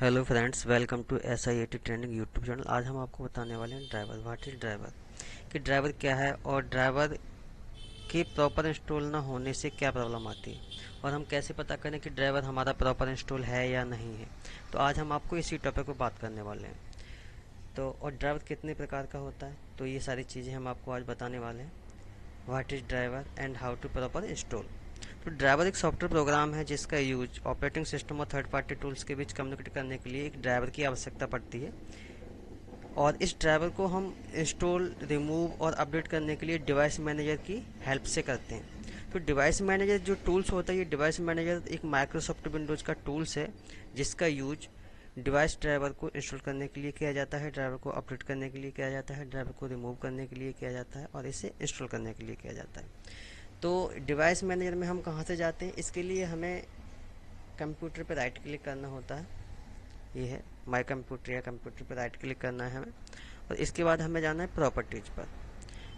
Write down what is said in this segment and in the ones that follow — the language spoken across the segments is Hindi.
Hello friends, welcome to SIAT training YouTube channel. आज हम आपको बताने वाले हैं ड्राइवर, व्हाट इज ड्राइवर, कि ड्राइवर क्या है और ड्राइवर के प्रॉपर इंस्टॉल ना होने से क्या प्रॉब्लम आती है और हम कैसे पता करें कि ड्राइवर हमारा प्रॉपर इंस्टॉल है या नहीं है। तो आज हम आपको इसी टॉपिक पर बात करने वाले हैं। तो और ड्राइवर कितने प्रकार का होता है, तो ये सारी चीज़ें हम आपको आज बताने वाले हैं। What is driver and how to proper install. तो ड्राइवर एक सॉफ्टवेयर प्रोग्राम है जिसका यूज ऑपरेटिंग सिस्टम और थर्ड पार्टी टूल्स के बीच कम्युनिकेट करने के लिए एक ड्राइवर की आवश्यकता पड़ती है। और इस ड्राइवर को हम इंस्टॉल, रिमूव और अपडेट करने के लिए डिवाइस मैनेजर की हेल्प से करते हैं। तो डिवाइस मैनेजर जो टूल्स होता है, ये डिवाइस मैनेजर एक माइक्रोसॉफ्ट विंडोज़ का टूल्स है जिसका यूज डिवाइस ड्राइवर को इंस्टॉल करने के लिए किया जाता है, ड्राइवर को अपडेट करने के लिए किया जाता है, ड्राइवर को रिमूव करने के लिए किया जाता है और इसे इंस्टॉल करने के लिए किया जाता है। तो डिवाइस मैनेजर में हम कहाँ से जाते हैं, इसके लिए हमें कंप्यूटर पर राइट क्लिक करना होता है। ये है माय कंप्यूटर, या कंप्यूटर पर राइट क्लिक करना है हमें और इसके बाद हमें जाना है प्रॉपर्टीज़ पर।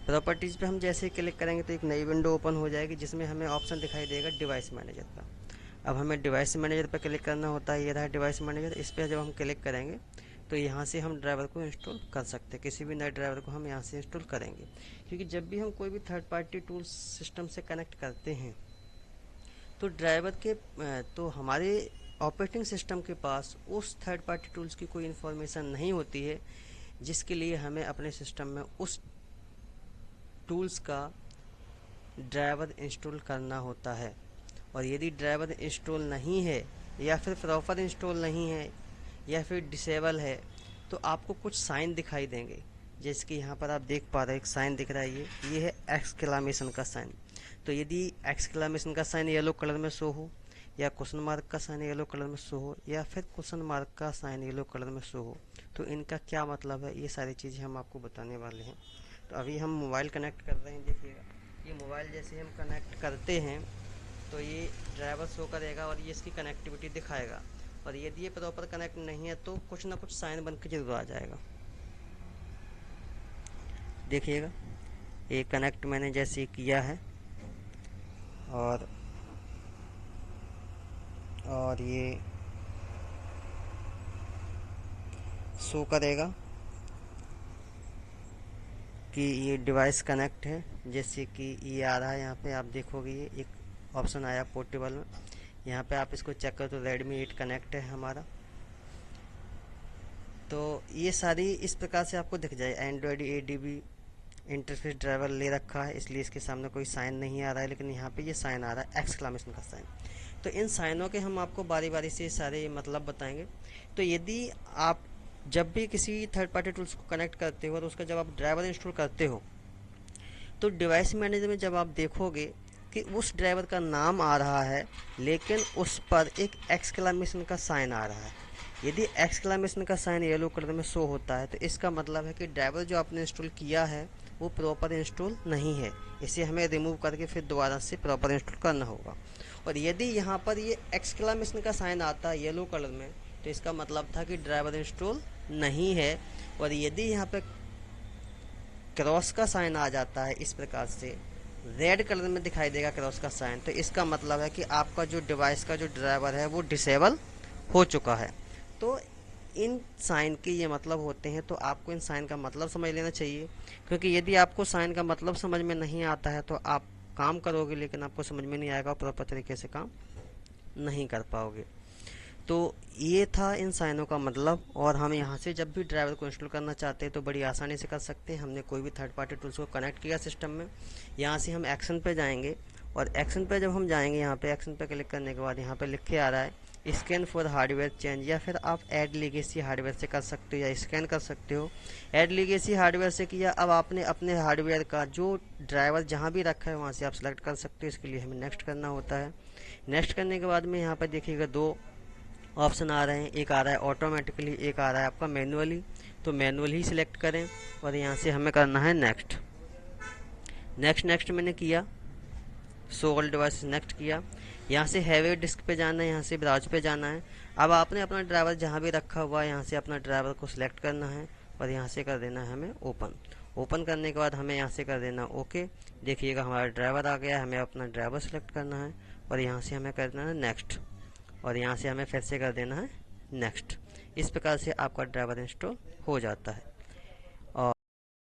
प्रॉपर्टीज़ पे हम जैसे ही क्लिक करेंगे तो एक नई विंडो ओपन हो जाएगी जिसमें हमें ऑप्शन दिखाई देगा डिवाइस मैनेजर का। अब हमें डिवाइस मैनेजर पर क्लिक करना होता है। ये रहा डिवाइस मैनेजर। इस पर जब हम क्लिक करेंगे तो यहाँ से हम ड्राइवर को इंस्टॉल कर सकते हैं। किसी भी नए ड्राइवर को हम यहाँ से इंस्टॉल करेंगे, क्योंकि जब भी हम कोई भी थर्ड पार्टी टूल्स सिस्टम से कनेक्ट करते हैं तो ड्राइवर के तो हमारे ऑपरेटिंग सिस्टम के पास उस थर्ड पार्टी टूल्स की कोई इन्फॉर्मेशन नहीं होती है जिसके लिए हमें अपने सिस्टम में उस टूल्स का ड्राइवर इंस्टॉल करना होता है। और यदि ड्राइवर इंस्टॉल नहीं है या फिर प्रॉपर इंस्टॉल नहीं है या फिर डिसेबल है तो आपको कुछ साइन दिखाई देंगे। जैसे कि यहाँ पर आप देख पा रहे हैं, एक साइन दिख रहा है, ये है एक्सक्लेमेशन का साइन। तो यदि एक्सक्लेमेशन का साइन येलो कलर में शो हो, या क्वेश्चन मार्क का साइन येलो कलर में शो हो, या फिर क्वेश्चन मार्क का साइन येलो कलर में शो हो, तो इनका क्या मतलब है, ये सारी चीज़ें हम आपको बताने वाले हैं। तो अभी हम मोबाइल कनेक्ट कर रहे हैं। देखिएगा, ये मोबाइल जैसे हम कनेक्ट करते हैं तो ये ड्राइवर शो करेगा और ये इसकी कनेक्टिविटी दिखाएगा। और यदि ये प्रॉपर कनेक्ट नहीं है तो कुछ ना कुछ साइन बन के जरूर आ जाएगा। देखिएगा, ये कनेक्ट मैंने जैसे किया है और ये शो करेगा कि ये डिवाइस कनेक्ट है। जैसे कि ये आ रहा है, यहाँ पे आप देखोगे ये एक ऑप्शन आया पोर्टेबल में। यहाँ पे आप इसको चेक करो तो रेडमी 8 कनेक्ट है हमारा। तो ये सारी इस प्रकार से आपको दिख जाए। एंड्रॉयड ADB इंटरफेस ड्राइवर ले रखा है, इसलिए इसके सामने कोई साइन नहीं आ रहा है, लेकिन यहाँ पे ये साइन आ रहा है, एक्सक्लेमेशन का साइन। तो इन साइनों के हम आपको बारी बारी से सारे मतलब बताएंगे। तो यदि आप जब भी किसी थर्ड पार्टी टूल्स को कनेक्ट करते हो और उसका जब आप ड्राइवर इंस्टॉल करते हो तो डिवाइस मैनेजर में जब आप देखोगे कि उस ड्राइवर का नाम आ रहा है लेकिन उस पर एक एक्सक्लेमेशन का साइन आ रहा है। यदि एक्सक्लेमेशन का साइन येलो कलर में शो होता है तो इसका मतलब है कि ड्राइवर जो आपने इंस्टॉल किया है वो प्रॉपर इंस्टॉल नहीं है। इसे हमें रिमूव करके फिर दोबारा से प्रॉपर इंस्टॉल करना होगा। और यदि यहाँ पर ये एक्सक्लेमेशन का साइन आता है येलो कलर में तो इसका मतलब था कि ड्राइवर इंस्टॉल नहीं है। और यदि यहाँ पर क्रॉस का साइन आ जाता है इस प्रकार से, रेड कलर में दिखाई देगा क्रॉस का साइन, तो इसका मतलब है कि आपका जो डिवाइस का जो ड्राइवर है वो डिसेबल हो चुका है। तो इन साइन के ये मतलब होते हैं। तो आपको इन साइन का मतलब समझ लेना चाहिए, क्योंकि यदि आपको साइन का मतलब समझ में नहीं आता है तो आप काम करोगे लेकिन आपको समझ में नहीं आएगा और प्रॉपर तरीके से काम नहीं कर पाओगे। तो ये था इन साइनों का मतलब। और हम यहाँ से जब भी ड्राइवर को इंस्टॉल करना चाहते हैं तो बड़ी आसानी से कर सकते हैं। हमने कोई भी थर्ड पार्टी टूल्स को कनेक्ट किया सिस्टम में, यहाँ से हम एक्शन पे जाएंगे और एक्शन पे जब हम जाएंगे, यहाँ पे एक्शन पे क्लिक करने के बाद यहाँ पे लिख के आ रहा है स्कैन फॉर हार्डवेयर चेंज, या फिर आप ऐड लीगेसी हार्डवेयर से कर सकते हो या स्कैन कर सकते हो। ऐड लीगेसी हार्डवेयर से किया, अब आपने अपने हार्डवेयर का जो ड्राइवर जहाँ भी रखा है वहाँ से आप सेलेक्ट कर सकते हो। इसके लिए हमें नेक्स्ट करना होता है। नेक्स्ट करने के बाद में यहाँ पर देखिएगा दो ऑप्शन आ रहे हैं, एक आ रहा है ऑटोमेटिकली, एक आ रहा है आपका मैनुअली। तो मैनुअल ही सिलेक्ट करें और यहाँ से हमें करना है नेक्स्ट। नेक्स्ट मैंने किया, शो ऑल डिवाइस नेक्स्ट किया। यहाँ से हैवी डिस्क पे जाना है, यहाँ से ब्राउज पे जाना है। अब आपने अपना ड्राइवर जहाँ भी रखा हुआ है यहाँ से अपना ड्राइवर को सिलेक्ट करना है और यहाँ से कर देना है हमें ओपन। ओपन करने के बाद हमें यहाँ से कर देना ओके। देखिएगा हमारा ड्राइवर आ गया, हमें अपना ड्राइवर सेलेक्ट करना है और यहाँ से हमें करना है नेक्स्ट। और यहाँ से हमें फिर से कर देना है नेक्स्ट। इस प्रकार से आपका ड्राइवर इंस्टॉल हो जाता है।